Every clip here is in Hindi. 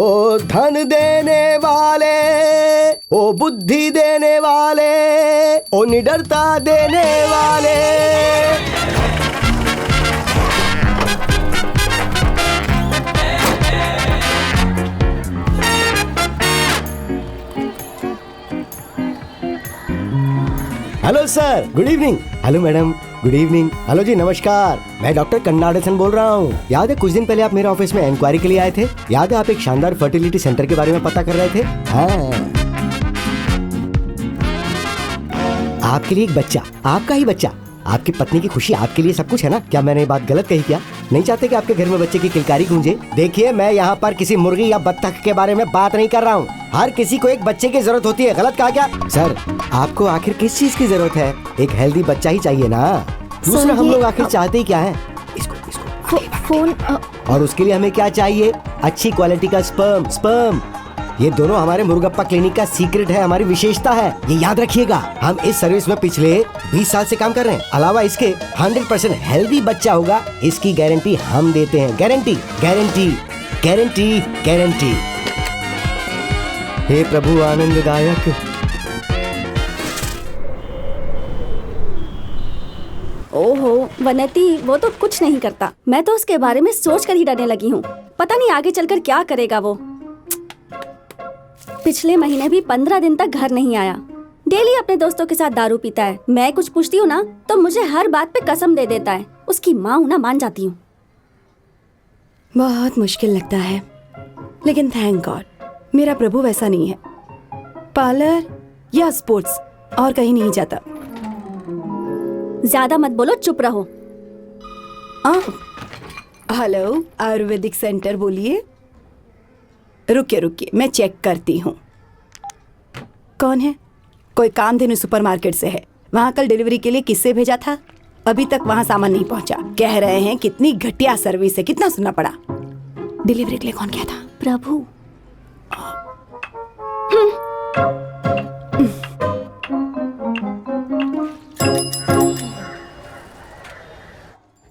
ओ धन देने वाले, ओ बुद्धि देने वाले, ओ निडरता देने वाले। Hello sir, good evening. Hello madam, good evening. Hello ji, नमस्कार। मैं डॉक्टर कन्नाडसन बोल रहा हूँ। याद है कुछ दिन पहले आप मेरे ऑफिस में इंक्वायरी के लिए आए थे? याद है आप एक शानदार फर्टिलिटी सेंटर के बारे में पता कर रहे थे? हाँ, आपके लिए एक बच्चा, आपका ही बच्चा, आपकी पत्नी की खुशी, आपके लिए सब कुछ है ना? क्या मैंने ये बात गलत कही क्या? नहीं चाहते कि आपके घर में बच्चे की किलकारी गूंजे? देखिए, मैं यहाँ पर किसी मुर्गी या बत्तख के बारे में बात नहीं कर रहा हूँ। हर किसी को एक बच्चे की जरूरत होती है। गलत कहा क्या? सर, आपको आखिर किस चीज की जरूरत है? एक हेल्दी बच्चा ही चाहिए ना। दूसरा, हम लोग आखिर चाहते ही क्या है? इसको फोन। और उसके लिए हमें क्या चाहिए? अच्छी क्वालिटी का स्पर्म। ये दोनों हमारे मुर्गप्पा क्लिनिक का सीक्रेट है, हमारी विशेषता है। ये याद रखिएगा। हम इस सर्विस में पिछले 20 साल से काम कर रहे हैं। अलावा इसके 100% हेल्दी बच्चा होगा, इसकी गारंटी हम देते हैं। Guarantee guarantee guarantee guarantee. हे प्रभु आनंददायक। ओहो वनती, वो तो कुछ नहीं करता। मैं तो उसके बारे में सोच कर ही डरने लगी हूँ। पता नहीं आगे चलकर क्या करेगा वो। पिछले महीने भी 15 दिन तक घर नहीं आया। डेली अपने दोस्तों के साथ दारू पीता है। मैं कुछ पूछती हूँ ना तो मुझे हर बात पे कसम दे देता है। उसकी माँ हूँ ना, मान जाती हूँ। बहुत मुश्किल लगता है, लेकिन थैंक गॉड मेरा प्रभु वैसा नहीं है। पार्लर या स्पोर्ट्स, और कहीं नहीं जाता। ज्यादा मत बोलो, चुप रहो। हेलो, आयुर्वेदिक सेंटर बोलिए। रुकिए, मैं चेक करती हूँ। कौन है? कोई कामधेनु सुपरमार्केट से है। वहाँ कल डिलीवरी के लिए किससे भेजा था? अभी तक वहाँ सामान नहीं पहुँचा। कह रहे हैं कितनी घटिया सर्विस है। कितना सुनना पड़ा। डिलीवरी के लिए कौन गया था? प्रभु।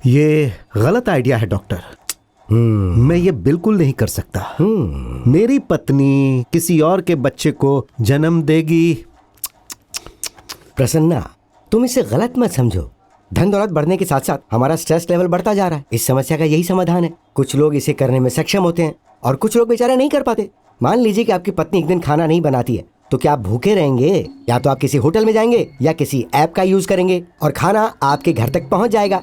ये गलत आइडिया है डॉक्टर। मैं ये बिल्कुल नहीं कर सकता। मेरी पत्नी किसी और के बच्चे को जन्म देगी। प्रसन्ना, तुम इसे गलत मत समझो। धन दौलत बढ़ने के साथ साथ हमारा स्ट्रेस लेवल बढ़ता जा रहा है। इस समस्या का यही समाधान है। कुछ लोग इसे करने में सक्षम होते हैं और कुछ लोग बेचारे नहीं कर पाते। मान लीजिए कि आपकी पत्नी एक दिन खाना नहीं बनाती है, तो क्या आप भूखे रहेंगे? या तो आप किसी होटल में जाएंगे या किसी ऐप का यूज करेंगे और खाना आपके घर तक पहुंच जाएगा।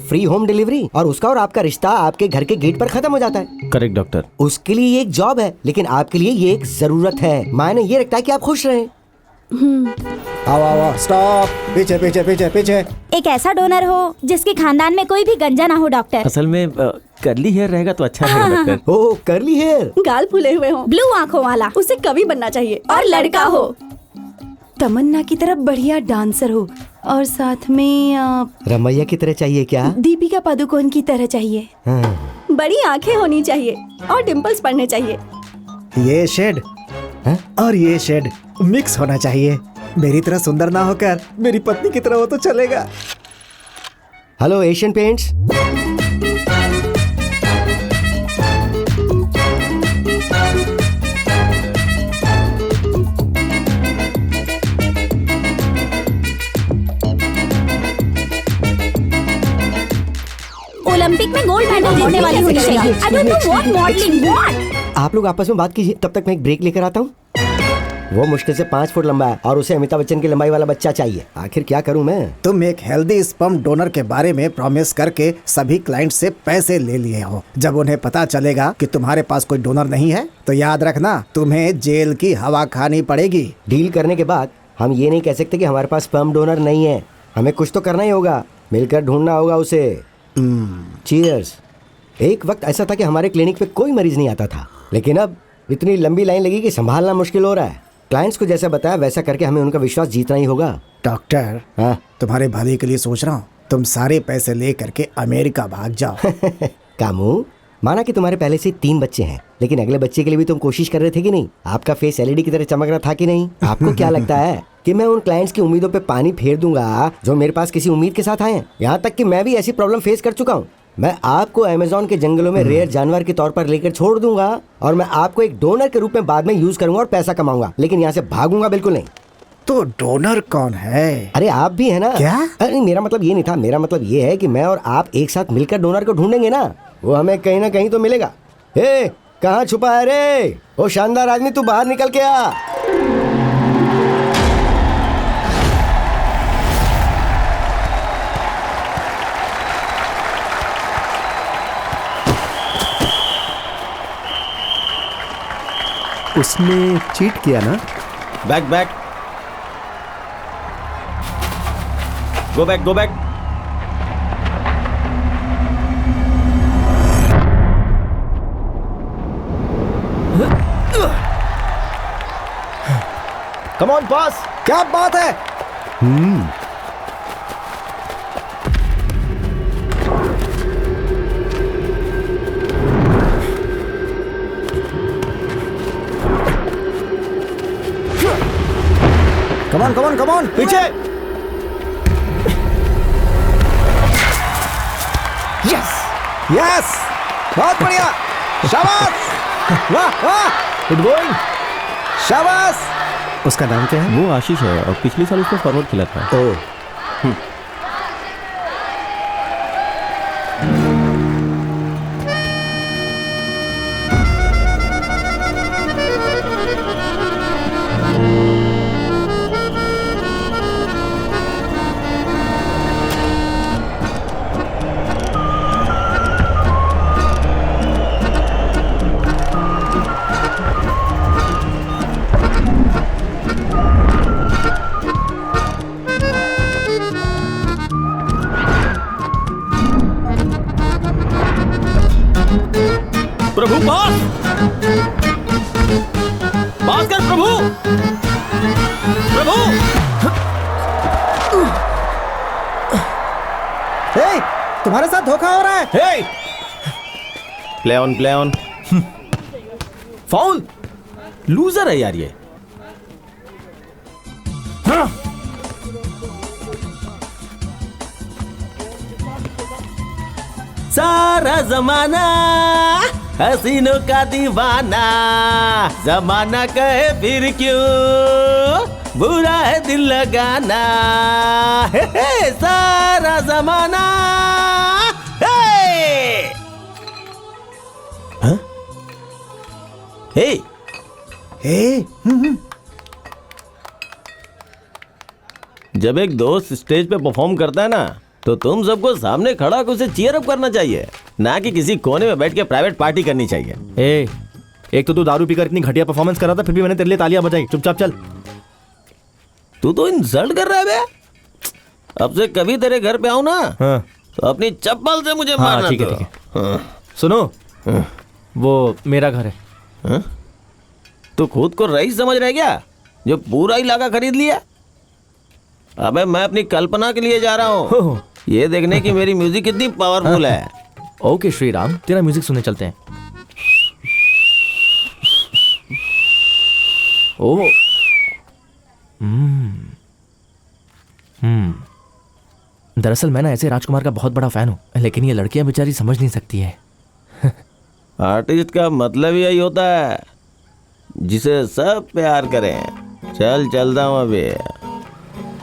Free home delivery. और उसका और आपका रिश्ता आपके घर के गेट पर खत्म हो जाता है। Correct doctor. उसके लिए ये एक जॉब है, लेकिन आपके लिए ये एक जरूरत है। मायने ये रखता है कि आप खुश रहें। आओ, स्टॉप। पीछे पीछे पीछे पीछे। एक ऐसा डोनर हो जिसके खानदान में कोई भी गंजा ना हो डॉक्टर। असल में कर्ली हेयर रहेगा तो अच्छा रहेगा डॉक्टर। ओह, कर्ली हेयर। गाल फूले हुए हो, ब्लू आंखों वाला। उसे कवि बनना चाहिए और लड़का हो। तमन्ना की तरह बढ़िया डांसर हो और साथ में रमैया की तरह चाहिए क्या? दीपिका पादुकोण की तरह चाहिए। हाँ। बड़ी आंखें होनी चाहिए और डिम्पल्स पड़ने चाहिए। ये शेड और ये शेड मिक्स होना चाहिए। मेरी तरह सुंदर ना होकर मेरी पत्नी की तरह हो तो चलेगा। Hello Asian paints. ओलंपिक में गोल्ड मेडल जीतने वाली होनी चाहिए। I don't know what modelling what. आप लोग आपस में बात कीजिए, तब तक मैं एक ब्रेक लेकर आता हूँ। वो मुश्किल से 5 फुट लंबा है और उसे अमिताभ बच्चन की लंबाई वाला बच्चा चाहिए। आखिर क्या करूं मैं? तुम एक हेल्दी स्पर्म डोनर के बारे में प्रॉमिस करके सभी क्लाइंट से पैसे ले लिए हो। जब उन्हें पता चलेगा कि तुम्हारे पास कोई डोनर नहीं है तो याद रखना, तुम्हें जेल की हवा खानी पड़ेगी। डील करने के बाद हम ये नहीं कह सकते कि हमारे पास स्पर्म डोनर नहीं है। हमें कुछ तो करना ही होगा, मिलकर ढूंढना होगा उसे। चीयर्स। एक वक्त ऐसा था कि हमारे क्लिनिक पे कोई मरीज नहीं आता था, लेकिन अब इतनी लंबी लाइन लगी कि संभालना मुश्किल हो रहा है। क्लाइंट्स को जैसा बताया वैसा करके हमें उनका विश्वास जीतना ही होगा। डॉक्टर, हाँ? तुम्हारे भले के लिए सोच रहा हूँ। तुम सारे पैसे ले करके अमेरिका भाग जाओ। कामू, माना कि तुम्हारे पहले से 3 बच्चे हैं, लेकिन अगले बच्चे के लिए भी तुम कोशिश कर रहे थे कि नहीं? आपका फेस एलईडी की तरह चमक रहा था कि नहीं? आपको क्या लगता है कि मैं उन क्लाइंट्स की उम्मीदों पे पानी फेर दूंगा जो मेरे पास किसी उम्मीद के साथ आए हैं? यहाँ तक कि मैं भी ऐसी प्रॉब्लम फेस कर चुका हूँ। मैं आपको अमेज़न के जंगलों में रेयर जानवर के तौर पर लेकर छोड़ दूंगा और मैं आपको एक डोनर के रूप में बाद में यूज करूंगा और पैसा कमाऊंगा, लेकिन यहाँ से भागूंगा बिल्कुल नहीं। तो डोनर कौन है? अरे आप भी है ना। क्या? अरे मेरा मतलब ये नहीं था, मेरा मतलब ये है कि मैं और आप एक साथ मिलकर डोनर को ढूंढेंगे ना, वो हमें कहीं ना कहीं तो मिलेगा। हे, कहाँ छुपा है रे? ओ शानदार आदमी, तू बाहर निकल के आ। उसने चीट किया ना? Back back, go back go back. Come on pass. क्या बात है? कमॉन कमॉन कमॉन, पीछे। यस यस, बहुत बढ़िया, शाबाश, वाह वाह, गुड गोइंग। शाबाश। उसका नाम क्या है? वो आशीष है और पिछले साल उसको फॉरवर्ड खेला था। ओ, प्रभु पास, पास कर प्रभु, प्रभु। हे, तुम्हारे साथ धोखा हो रहा है। Hey, play on play on. Foul, loser है यार ये। हाँ। सारा जमाना हसीनों का दीवाना, जमाना कहे फिर क्यों बुरा है दिल लगाना। हे, सारा जमाना। हे, हाँ? हे, हे, जब एक दोस्त स्टेज पे परफॉर्म करता है ना, तो तुम सबको सामने खड़ा होकर उसे चीयर अप करना चाहिए, ना कि किसी कोने में बैठ के प्राइवेट पार्टी करनी चाहिए। ए, एक तो तू दारू पीकर इतनी घटिया परफॉर्मेंस कर रहा था, फिर भी मैंने तेरे लिए तालियां बजाई। चुपचाप चल। तू तो इंसल्ट कर रहा है बे। अब से कभी तेरे घर पे आऊं ना, हाँ तो अपनी चप्पल से मुझे हाँ, मारना। ठीक है तो। ठीक है। हाँ। सुनो, हाँ। वो मेरा घर है। हाँ? तू खुद को रईस समझ रहा है क्या, जो पूरा इलाका खरीद लिया? अबे मैं अपनी कल्पना के लिए जा रहा हूँ, ये देखने की मेरी म्यूजिक कितनी पावरफुल है। ओके श्रीराम, तेरा म्यूजिक सुनने चलते हैं। ओ, दरअसल मैं ना ऐसे राजकुमार का बहुत बड़ा फैन हूँ, लेकिन ये लड़कियां बेचारी समझ नहीं सकती है। आर्टिस्ट का मतलब यही होता है, जिसे सब प्यार करें। चल चलता हूँ अभी।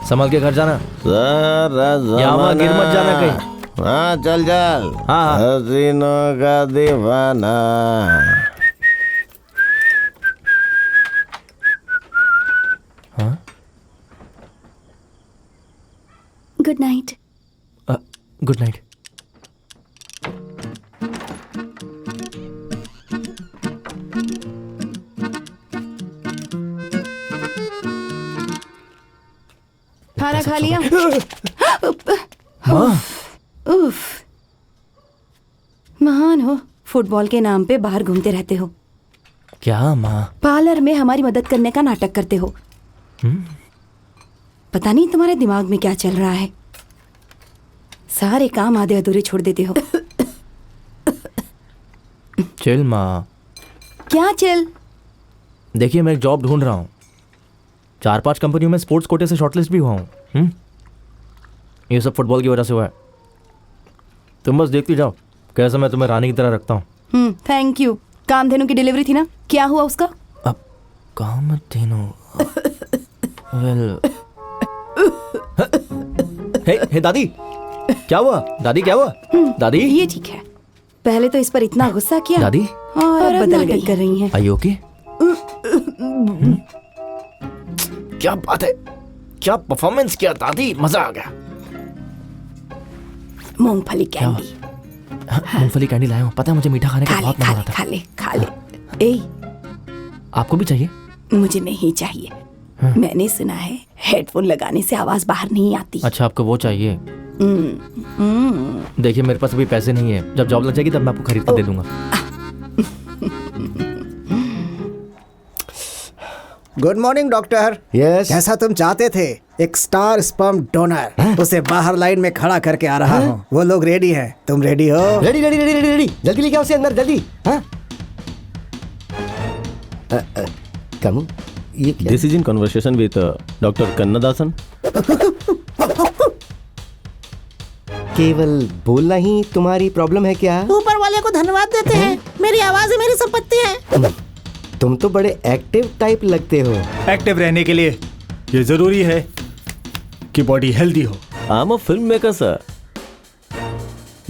संभल के घर जाना। सारा यहाँ वहाँ गिर मत जाना कहीं। हाँ चल चल। हाँ। हसीनों का दीवाना। हाँ, गुड नाइट। Good night. खाना खा लिया? माँ, उफ, महान हो, फुटबॉल के नाम पे बाहर घूमते रहते हो, क्या माँ? पार्लर में हमारी मदद करने का नाटक करते हो। पता नहीं तुम्हारे दिमाग में क्या चल रहा है, सारे काम आधे अधूरे छोड़ देते हो। चिल माँ। क्या चिल? देखिए मैं एक जॉब ढूंढ रहा हूँ, 4-5 कंपनियों में स्पोर्ट्स कोटे से शॉर्टलिस्ट भी हुआ हूँ। ये सब फुटबॉल की वजह से हुआ है। तुम बस देखती जाओ। कैसा मैं तुम्हें रानी की तरह रखता हूँ। Thank you. कामधेनु की डिलीवरी थी ना, क्या हुआ उसका? अब कामधेनु वेल हे दादी, क्या हुआ दादी, क्या हुआ दादी? ये ठीक है, पहले तो इस पर इतना गुस्सा किया दादी और अब बदल गई कर रही हैं। Are you okay? क्या बात है, क्या परफॉर्मेंस किया दादी, मजा आ गया। मूंगफली कैंडी मूंगफली कैंडी लाया हूँ, पता है मुझे मीठा खाने का बहुत मन हो रहा था। खा ले। ए, आपको भी चाहिए? मुझे नहीं चाहिए। मैंने सुना है हेडफोन लगाने से आवाज बाहर नहीं आती। अच्छा, आपको वो चाहिए? देखिए मेरे पास अभी पैसे नहीं है, जब जॉब लग जाएगी तब मैं आपको खरीद कर दे दूंगा। Good morning doctor. यस। जैसा तुम चाहते थे, एक स्टार स्पर्म डोनर, उसे बाहर लाइन में खड़ा करके आ रहा हूँ। वो लोग रेडी हैं, तुम रेडी हो? Ready ready ready ready ready, जल्दी लेके आओ उसे अंदर, जल्दी। हाँ कमू, ये क्या? This is in conversation with doctor Kannadasan. केवल बोलना ही तुम्हारी प्रॉब्लम है क्या? ऊपर वाले को धन्यवाद देते हैं, मेरी आवाज ही मेरी संपत्ति है। तुम तो बड़े एक्टिव टाइप लगते हो। एक्टिव रहने के लिए ये जरूरी है कि बॉडी हेल्दी हो। I am a film maker sir.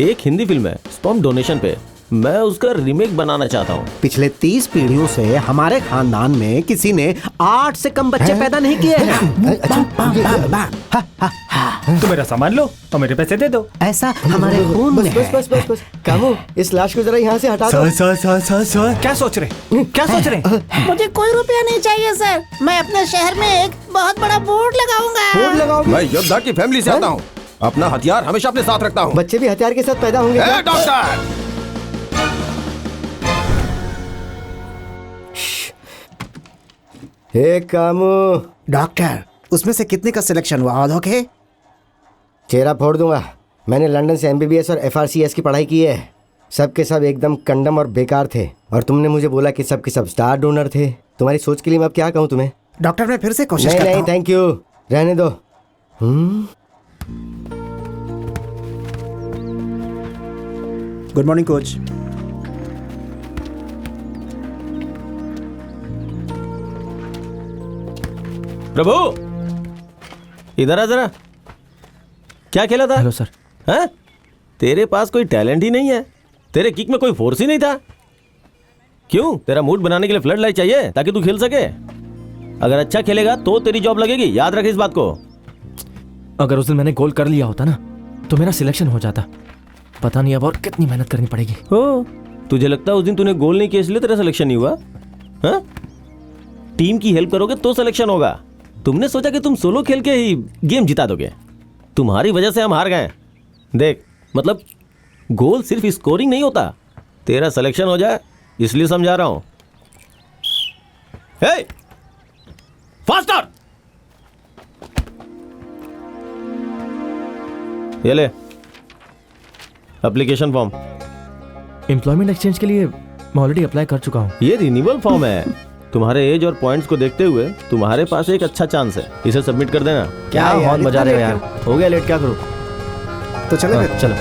एक हिंदी फिल्म है स्पर्म डोनेशन पे, मैं उसका रीमेक बनाना चाहता हूँ। पिछले 30 पीढ़ियों से हमारे खानदान में किसी ने 8 से कम बच्चे पैदा नहीं किए हैं। तो मेरा सामान लो और मेरे पैसे दे दो। ऐसा हमारे खून बस में बस बस बस बस कामू, इस लाश को जरा यहाँ से हटा दो। सर क्या सोच रहे, क्या सोच रहे? मुझे कोई रुपया नहीं चाहिए सर, मैं अपने शहर में एक बहुत बड़ा बोर्ड लगाऊंगा। बोर्ड लगाओगे? मैं योद्धा की फैमिली से आता हूँ, अपना हथियार हमेशा अपने साथ रखता हूँ। बच्चे भी हथियार के साथ पैदा होंगे क्या? डॉक्टर, हे कामू, डॉक्टर, उसमें से कितने का सिलेक्शन हुआ? आधो के? चेहरा फोड़ दूंगा। मैंने लंदन से MBBS और FRCS की पढ़ाई की है। सब के सब एकदम कंडम और बेकार थे, और तुमने मुझे बोला कि सब के सब स्टार डोनर थे। तुम्हारी सोच के लिए मैं अब क्या कहूँ तुम्हें? डॉक्टर, मैं फिर से कोशिश नहीं करता नहीं हूँ। थैंक यू, रहने दो। Good morning coach. प्रभु इधर आ जरा। क्या खेला था? Hello sir. हैं? तेरे पास कोई टैलेंट ही नहीं है, तेरे किक में कोई फोर्स ही नहीं था। क्यों? तेरा मूड बनाने के लिए फ्लड लाइट चाहिए ताकि तू खेल सके। अगर अच्छा खेलेगा तो तेरी जॉब लगेगी, याद रख इस बात को। अगर उस दिन मैंने गोल कर लिया होता ना तो मेरा सिलेक्शन हो जाता। पता नहीं अब और कितनी मेहनत करनी पड़ेगी। हो, तुझे लगता है उस दिन तूने गोल नहीं किया इसलिए तेरा सिलेक्शन नहीं हुआ? हाँ? टीम की हेल्प करोगे तो सिलेक्शन होगा। तुमने सोचा कि तुम सोलो खेल के ही गेम जिता दोगे। तुम्हारी वजह से हम हार गए। देख, मतलब गोल सिर्फ स्कोरिंग नहीं होता, तेरा सिलेक्शन हो जाए इसलिए समझा रहा हूं। हे, फास्टर! ये ले एप्लीकेशन फॉर्म। एम्प्लॉयमेंट एक्सचेंज के लिए मैं ऑलरेडी अप्लाई कर चुका हूँ। ये रिन्यूअल फॉर्म है। तुम्हारे एज और पॉइंट्स को देखते हुए तुम्हारे पास एक अच्छा चांस है, इसे सबमिट कर देना। क्या बहुत मजा आ रहा है यार। हो गया लेट, क्या करूँ? तो चले फिर। चलो।